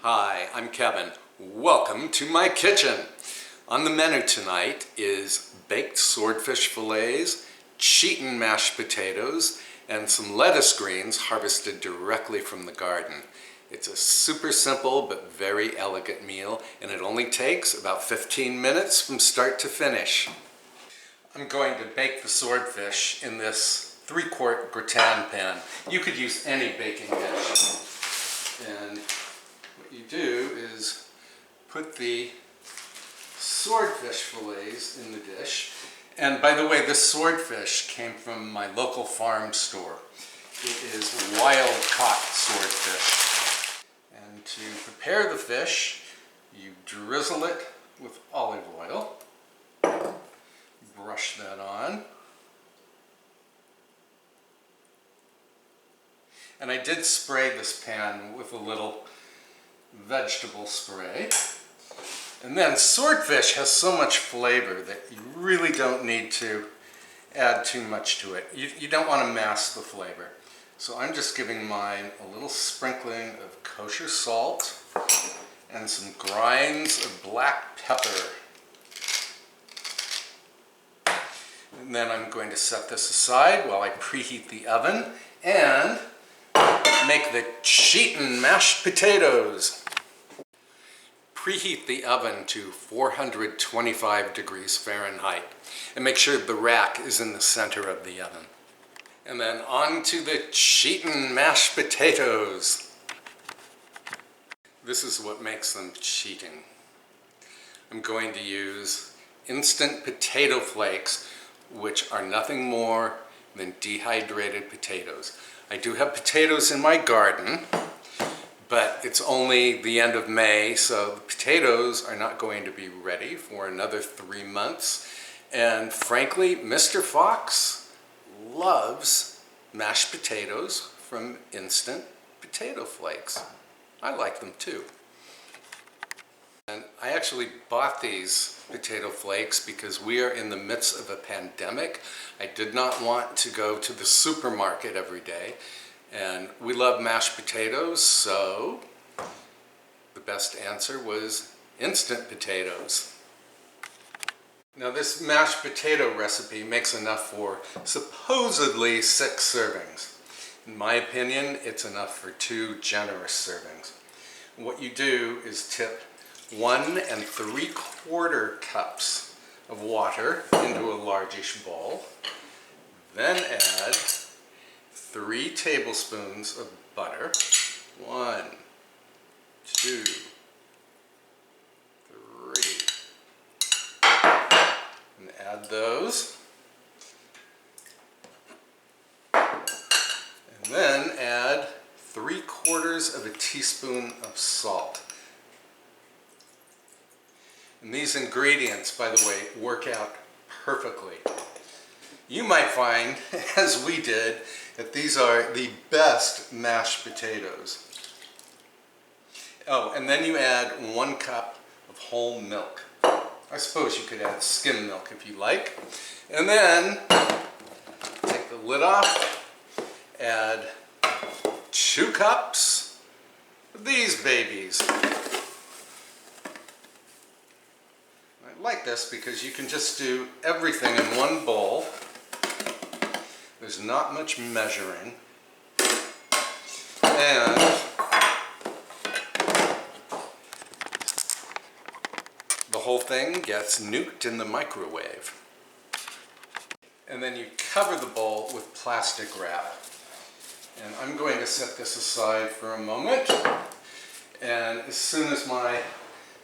Hi, I'm Kevin. Welcome to my kitchen. On the menu tonight is baked swordfish fillets, Cheatin mashed potatoes, and some lettuce greens harvested directly from the garden. It's a super simple but very elegant meal, and it only takes about 15 minutes from start to finish. I'm going to bake the swordfish in this 3-quart gratin pan. You could use any baking dish. And what you do is put the swordfish fillets in the dish. And by the way, this swordfish came from my local farm store. It is wild-caught swordfish. And to prepare the fish, you drizzle it with olive oil. Brush that on. And I did spray this pan with a little vegetable spray. And then swordfish has so much flavor that you really don't need to add too much to it. You don't want to mask the flavor. So I'm just giving mine a little sprinkling of kosher salt and some grinds of black pepper. And then I'm going to set this aside while I preheat the oven and make the Cheatin mashed potatoes. Preheat the oven to 425 degrees Fahrenheit and make sure the rack is in the center of the oven. And then on to the Cheatin mashed potatoes. This is what makes them Cheatin. I'm going to use instant potato flakes, which are nothing more than dehydrated potatoes. I do have potatoes in my garden, but it's only the end of May, so the potatoes are not going to be ready for another 3 months. And frankly, Mr. Fox loves mashed potatoes from instant potato flakes. I like them too. And I actually bought these potato flakes because we are in the midst of a pandemic. I did not want to go to the supermarket every day, and we love mashed potatoes, so the best answer was instant potatoes. Now this mashed potato recipe makes enough for supposedly 6 servings. In my opinion, it's enough for 2 generous servings. What you do is tip 1 3/4 cups of water into a largish bowl. Then add 3 tablespoons of butter. 1, 2, 3. And add those. And then add 3/4 teaspoon of salt. And these ingredients, by the way, work out perfectly. You might find, as we did, that these are the best mashed potatoes. Oh, and then you add 1 cup of whole milk. I suppose you could add skim milk if you like. And then take the lid off, add 2 cups of these babies. I like this because you can just do everything in one bowl. There's not much measuring. And the whole thing gets nuked in the microwave. And then you cover the bowl with plastic wrap. And I'm going to set this aside for a moment. And as soon as my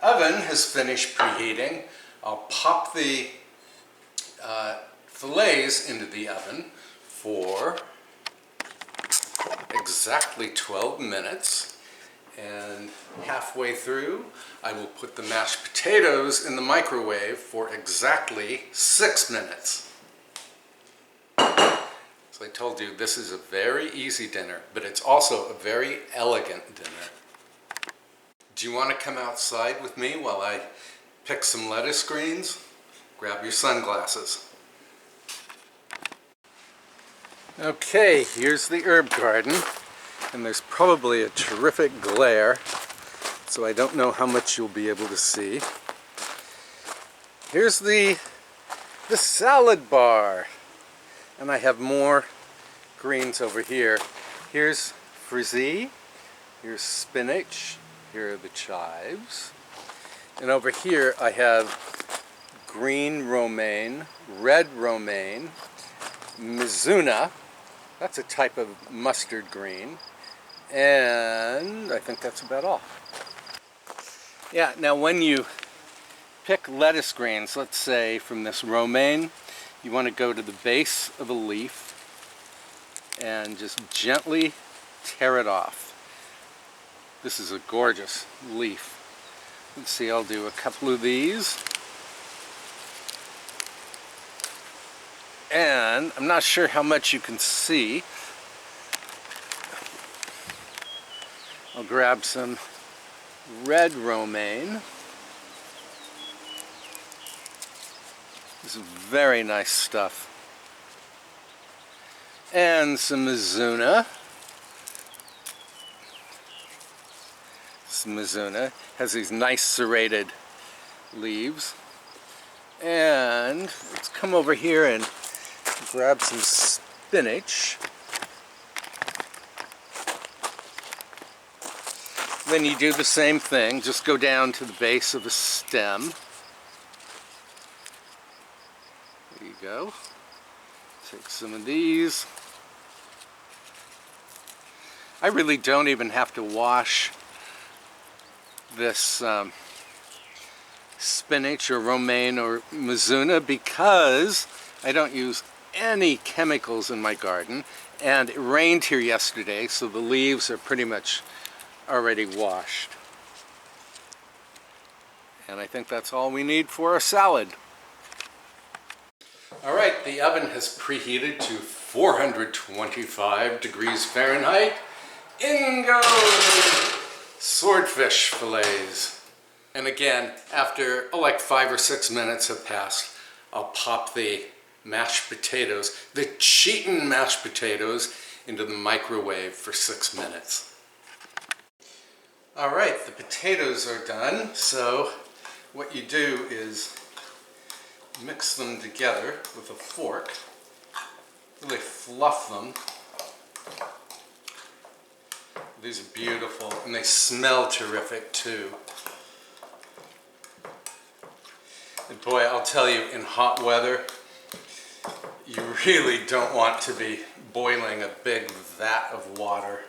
oven has finished preheating, I'll pop the fillets into the oven for exactly 12 minutes. And halfway through, I will put the mashed potatoes in the microwave for exactly 6 minutes. So I told you, this is a very easy dinner, but it's also a very elegant dinner. Do you want to come outside with me while I pick some lettuce greens? Grab your sunglasses. Okay, here's the herb garden, and there's probably a terrific glare so I don't know how much you'll be able to see. Here's the salad bar, and I have more greens over here. Here's frisee, here's spinach, here are the chives, and over here I have green romaine, red romaine, mizuna, that's a type of mustard green, and I think that's about all. Yeah, now when you pick lettuce greens, let's say from this romaine, you want to go to the base of a leaf and just gently tear it off. This is a gorgeous leaf. Let's see, I'll do a couple of these. And I'm not sure how much you can see. I'll grab some red romaine. This is very nice stuff. And some mizuna. This mizuna has these nice serrated leaves. And let's come over here and grab some spinach. Then you do the same thing, just go down to the base of a stem. There you go. Take some of these. I really don't even have to wash this spinach or romaine or mizuna because I don't use any chemicals in my garden, and it rained here yesterday, so the leaves are pretty much already washed. And I think that's all we need for our salad. Alright, the oven has preheated to 425 degrees Fahrenheit. In go swordfish fillets. And again, after like 5 or 6 minutes have passed, I'll pop the mashed potatoes, the Cheatin mashed potatoes, into the microwave for 6 minutes. Alright, the potatoes are done, so what you do is mix them together with a fork, really fluff them. These are beautiful, and they smell terrific too. And boy, I'll tell you, in hot weather, you really don't want to be boiling a big vat of water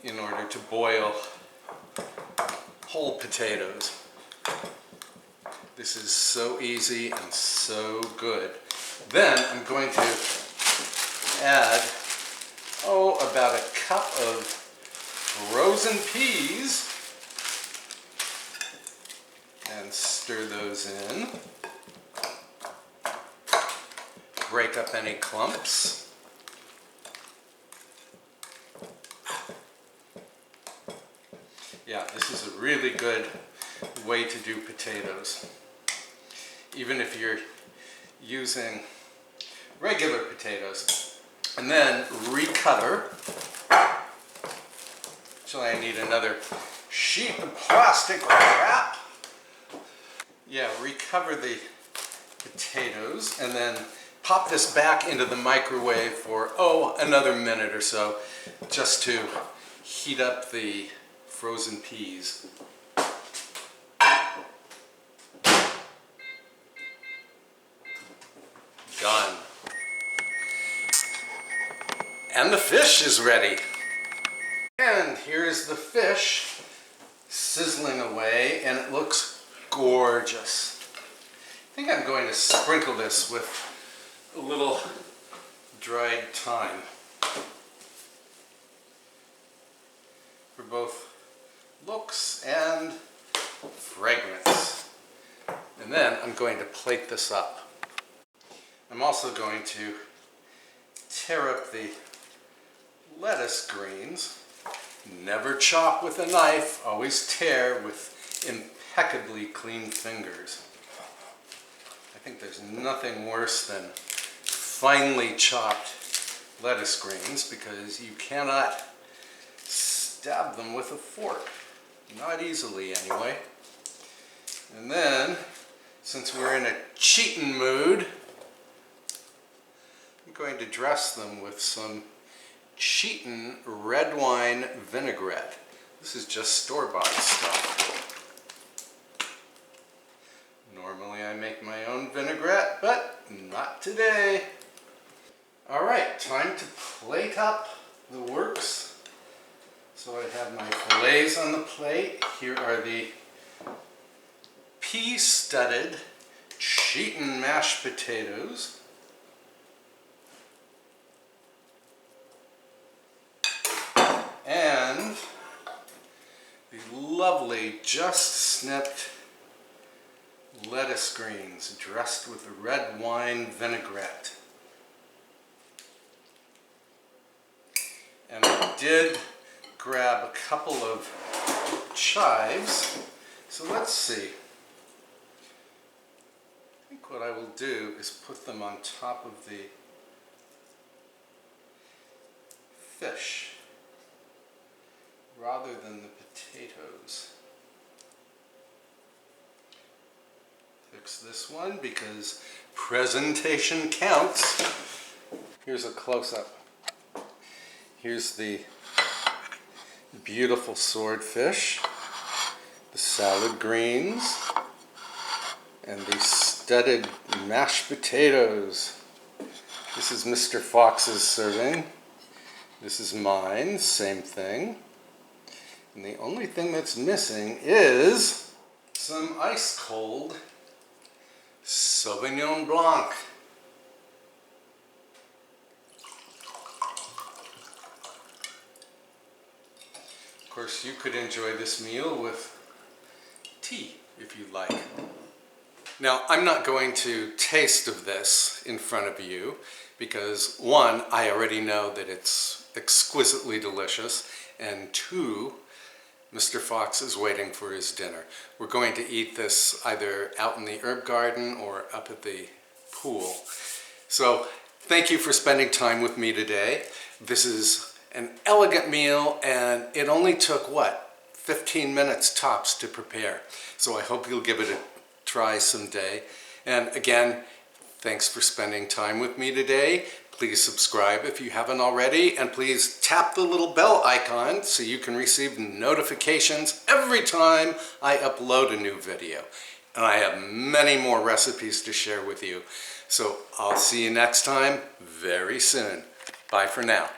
in order to boil whole potatoes. This is so easy and so good. Then I'm going to add, about a cup of frozen peas and stir those in. Break up any clumps. Yeah, this is a really good way to do potatoes. Even if you're using regular potatoes. And then recover. Actually, I need another sheet of plastic wrap. Yeah, recover the potatoes and then pop this back into the microwave for, another minute or so, just to heat up the frozen peas. Done. And the fish is ready. And here's the fish sizzling away, and it looks gorgeous. I think I'm going to sprinkle this with a little dried thyme for both looks and fragrance. And then I'm going to plate this up. I'm also going to tear up the lettuce greens. Never chop with a knife, always tear with impeccably clean fingers. I think there's nothing worse than finely chopped lettuce greens because you cannot stab them with a fork. Not easily anyway. And then, since we're in a cheatin' mood, I'm going to dress them with some Cheatin red wine vinaigrette. This is just store-bought stuff. Normally I make my own vinaigrette, but not today. Alright, time to plate up the works. So I have my fillets on the plate. Here are the pea-studded Cheatin mashed potatoes. And the lovely, just snipped lettuce greens dressed with the red wine vinaigrette. And I did grab a couple of chives, so let's see. I think what I will do is put them on top of the fish rather than the potatoes. Fix this one because presentation counts. Here's a close-up. Here's the beautiful swordfish, the salad greens, and the studded mashed potatoes. This is Mr. Fox's serving. This is mine, same thing. And the only thing that's missing is some ice-cold Sauvignon Blanc. Of course, you could enjoy this meal with tea if you like. Now, I'm not going to taste of this in front of you because, one, I already know that it's exquisitely delicious, and two, Mr. Fox is waiting for his dinner. We're going to eat this either out in the herb garden or up at the pool. So thank you for spending time with me today. This is an elegant meal and it only took, 15 minutes tops to prepare. So I hope you'll give it a try someday. And again, thanks for spending time with me today. Please subscribe if you haven't already, and please tap the little bell icon so you can receive notifications every time I upload a new video. And I have many more recipes to share with you. So I'll see you next time very soon. Bye for now.